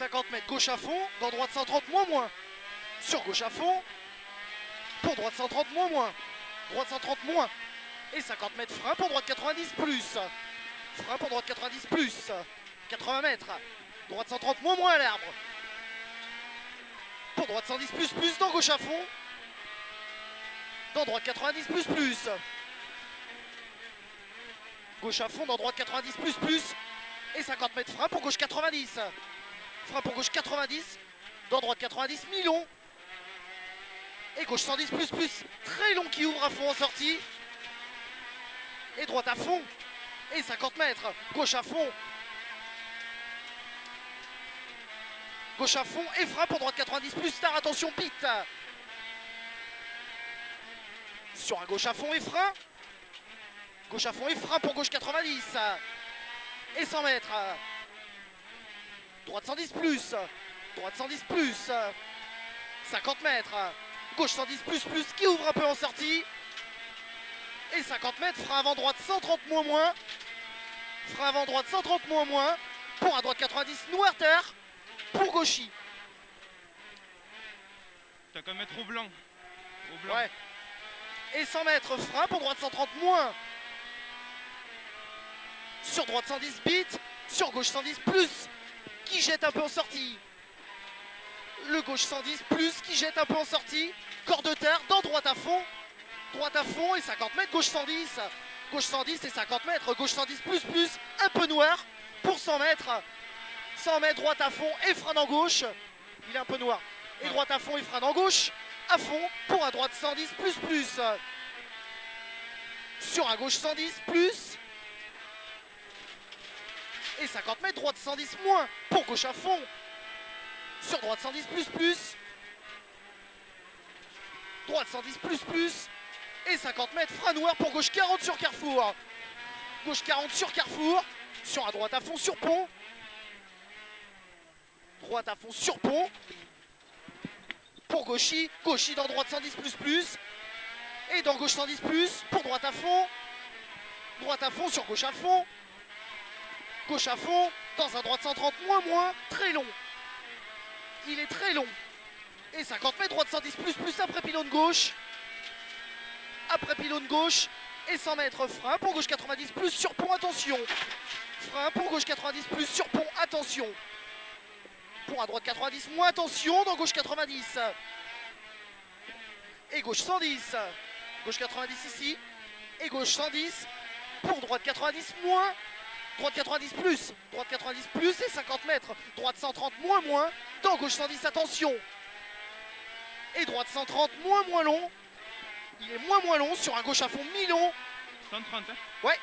50 mètres, gauche à fond, dans droite 130, moins. Sur gauche à fond, pour droite 130, moins. Droite 130, moins. Et 50 mètres, frein pour droite 90, plus. Frein pour droite 90, plus. 80 mètres, droite 130, moins à l'herbe. Pour droite 110, plus, dans gauche à fond. Dans droite 90, plus. Gauche à fond, dans droite 90, plus. Et 50 mètres, frein pour gauche 90. Frein pour gauche 90. Dans droite 90, mi-long. Et gauche 110, plus. Très long qui ouvre à fond en sortie. Et droite à fond. Et 50 mètres. Gauche à fond. Gauche à fond et frein pour droite 90 plus tard. Attention, pit. Sur un gauche à fond et frein. Gauche à fond et frein pour gauche 90. Et 100 mètres. Droite 110 plus. Droite 110 plus. 50 mètres. Gauche 110 plus qui ouvre un peu en sortie. Et 50 mètres. Frein avant droite 130 moins. Frein avant droite 130 moins. Pour à droite 90 noir terre. Pour gauchy. T'as qu'à mettre au blanc. Ouais. Et 100 mètres, frein pour droite 130 moins. Sur droite 110 bits. Sur gauche 110 plus. Qui jette un peu en sortie. Le gauche 110 plus qui jette un peu en sortie. Corps de terre dans droite à fond. Droite à fond et 50 mètres. Gauche 110. Gauche 110 et 50 mètres. Gauche 110 plus. Un peu noir pour 100 mètres. 100 mètres, droite à fond et frein en gauche. Il est un peu noir. Et droite à fond et frein en gauche. À fond pour à droite 110 plus. Sur un gauche 110 plus. Et 50 mètres, droite 110 moins pour gauche à fond. Sur droite 110 plus. Droite 110 plus. Et 50 mètres, frein noir pour gauche 40 sur Carrefour. Gauche 40 sur Carrefour. Sur un droite à fond sur pont. Droite à fond sur pont. Pour gauchy. Gauchy dans droite 110 plus. Et dans gauche 110 plus. Pour droite à fond. Droite à fond sur gauche à fond. Gauche à fond. Dans un droite 130 moins. Très long. Il est très long. Et 50 mètres. Droite 110 plus après pylône gauche. Après pylône gauche. Et 100 mètres. Frein pour gauche 90 plus sur pont. Attention. Frein pour gauche 90 plus sur pont. Attention. Pour à droite 90 moins, attention, dans gauche 90. Et gauche 110. Gauche 90 ici. Et gauche 110. Pour droite 90 moins. Droite 90 plus. Droite 90 plus et 50 mètres. Droite 130 moins. Dans gauche 110, attention. Et droite 130 moins long. Il est moins long sur un gauche à fond mi-long. 130, hein? Ouais.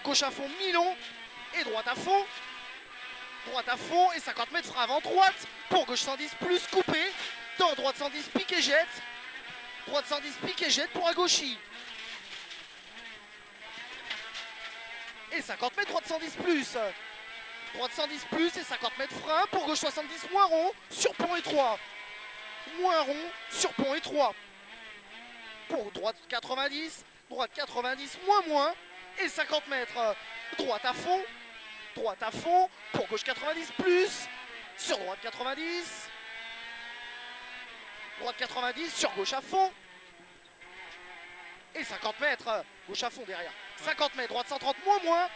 Gauche à fond mi-long. Et droite à fond. Droite à fond et 50 mètres frein avant droite pour gauche 110 plus coupé. Dans droite 110 pique et jette. Droite 110 pique et jette pour un gauchy. Et 50 mètres droite 110 plus. Droite 110 plus et 50 mètres frein pour gauche 70 moins rond sur pont étroit. Moins rond sur pont étroit. Pour droite 90. Droite 90 moins. Et 50 mètres droite à fond. Droite à fond, pour gauche 90 plus, sur droite 90, droite 90, sur gauche à fond, et 50 mètres, gauche à fond derrière, 50 mètres, droite 130 moins,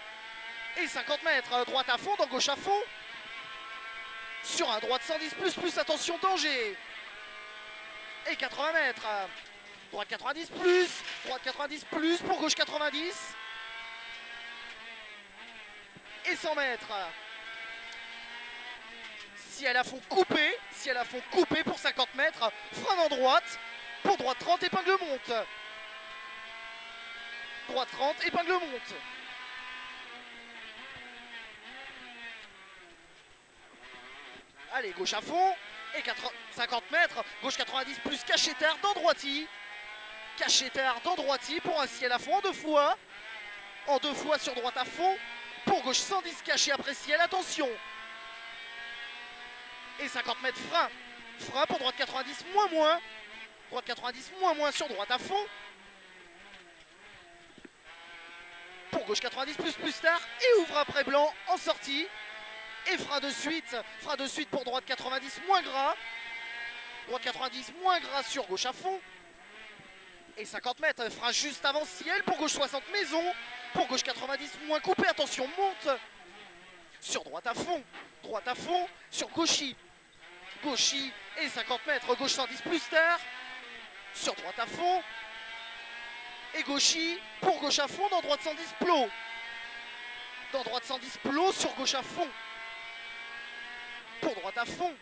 et 50 mètres, droite à fond, dans gauche à fond, sur un droite 110 plus, attention, danger, et 80 mètres, droite 90 plus, pour gauche 90, et 100 mètres. Si elle a fond coupé pour 50 mètres, frein en droite, pour droite 30, épingle monte. Droite 30, épingle monte. Allez, gauche à fond, et 50 mètres, gauche 90 plus cachetard dans droiti. Cachetard dans droiti pour un ciel à fond en deux fois. En deux fois sur droite à fond. Pour gauche 110 caché après ciel, attention. Et 50 mètres frein. Frein pour droite 90 moins. Droite 90 moins sur droite à fond. Pour gauche 90 plus tard. Et ouvre après blanc en sortie. et frein de suite pour droite 90 moins gras. Droite 90 moins gras sur gauche à fond. Et 50 mètres, frein juste avant ciel pour gauche 60 maison. Pour gauche 90 moins coupé, attention monte. Sur droite à fond sur gauchy. Gauchy et 50 mètres, gauche 110 plus terre. Sur droite à fond. Et gauchy pour gauche à fond dans droite 110 plot. Dans droite 110 plot sur gauche à fond. Pour droite à fond.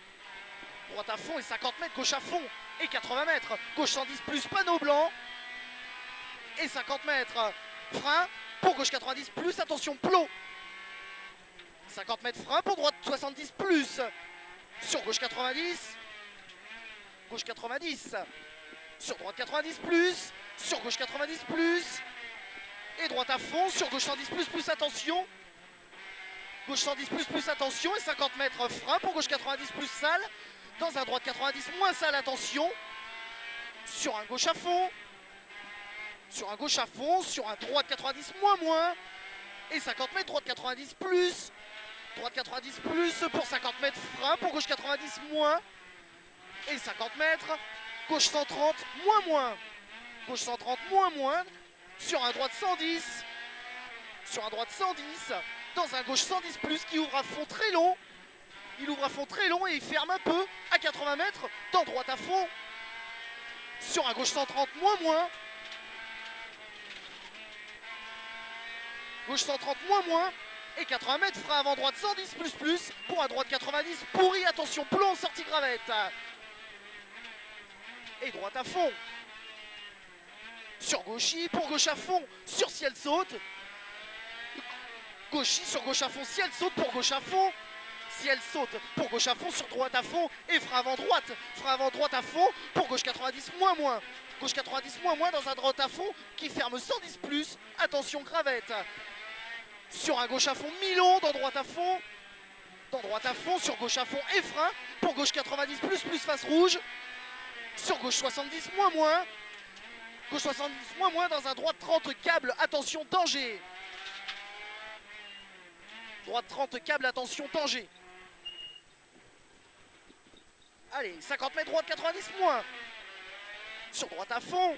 Droite à fond et 50 mètres, gauche à fond. Et 80 mètres, gauche 110 plus panneau blanc. Et 50 mètres, frein pour gauche 90 plus, attention plot. 50 mètres frein pour droite 70 plus. Sur gauche 90. Gauche 90. Sur droite 90 plus. Sur gauche 90 plus. Et droite à fond sur gauche 110 plus, attention. Gauche 110 plus, attention. Et 50 mètres frein pour gauche 90 plus sale. Dans un droite 90 moins sale, attention. Sur un gauche à fond. Sur un gauche à fond. Sur un droite 90 moins. Et 50 mètres droite 90 plus. Droite 90 plus pour 50 mètres frein pour gauche 90 moins. Et 50 mètres. Gauche 130 moins. Gauche 130 moins. Sur un droite 110. Sur un droite 110. Dans un gauche 110 plus qui ouvre à fond très long. Il ouvre à fond très long et il ferme un peu à 80 mètres dans droite à fond. Sur un gauche 130 moins. Gauche 130 moins. Et 80 mètres, frein avant droite 110 plus pour un droite 90 pourri. Attention, plomb, sortie gravette. Et droite à fond. Sur gauchy pour gauche à fond. Sur ciel saute. Gauchy sur gauche à fond. Ciel saute pour gauche à fond. Ciel saute pour gauche à fond sur droite à fond. Et frein avant droite. Frein avant droite à fond pour gauche 90 moins. Gauche 90 moins dans un droite à fond qui ferme 110 plus. Attention gravette. Sur un gauche à fond mi-long dans droite à fond. Dans droite à fond sur gauche à fond et frein pour gauche 90 plus face rouge. Sur gauche 70 moins. Gauche 70 moins dans un droite 30 câble. Attention danger. Droite 30 câble, attention danger. Allez, 50 mètres droite 90 moins. Sur droite à fond.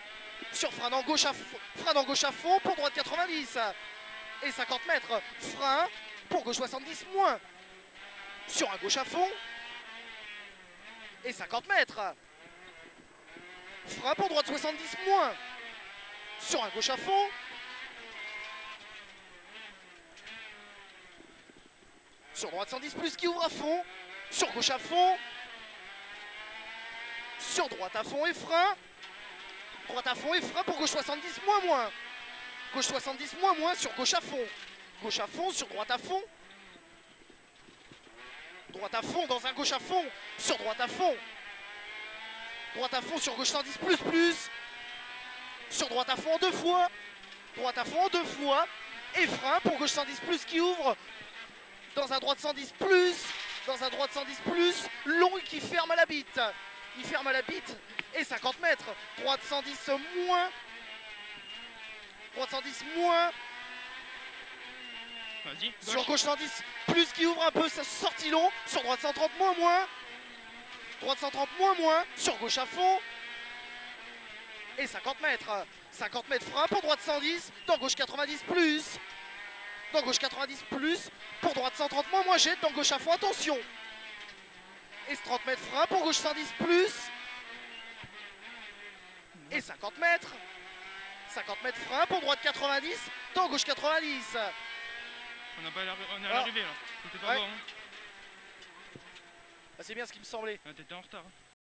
Sur frein dans gauche à fond pour droite 90. Et 50 mètres, frein pour gauche 70 moins. Sur un gauche à fond. Et 50 mètres. Frein pour droite 70 moins. Sur un gauche à fond. Sur droite 110 plus qui ouvre à fond. Sur gauche à fond. Sur droite à fond et frein. Droite à fond et frein pour gauche 70 moins. Gauche 70 moins sur gauche à fond. Gauche à fond sur droite à fond. Droite à fond dans un gauche à fond. Sur droite à fond. Droite à fond sur gauche 110 plus. Sur droite à fond en 2 fois. Droite à fond en 2 fois. Et frein pour gauche 110 plus qui ouvre. Dans un droite 110 plus. Dans un droite 110 plus. Long et qui ferme à la bite. Il ferme à la bite. Et 50 mètres. Droite 110 moins. Droite 110 moins. Vas-y. Sur gauche 110 plus qui ouvre un peu sa sortie long. Sur droite 130 moins. Droite 130 moins. Sur gauche à fond. Et 50 mètres. 50 mètres frein pour droite 110. Dans gauche 90 plus. Dans gauche 90 plus. Pour droite 130 moins jette. Dans gauche à fond, attention. Et 30 mètres frein pour gauche 110 plus. Et 50 mètres. 50 mètres frein pour droite 90. Dans gauche 90. On est à l'arrivée là. C'était pas Ouais. bon. Hein. Ah, c'est bien ce qui me semblait. Ah, t'étais en retard. Hein.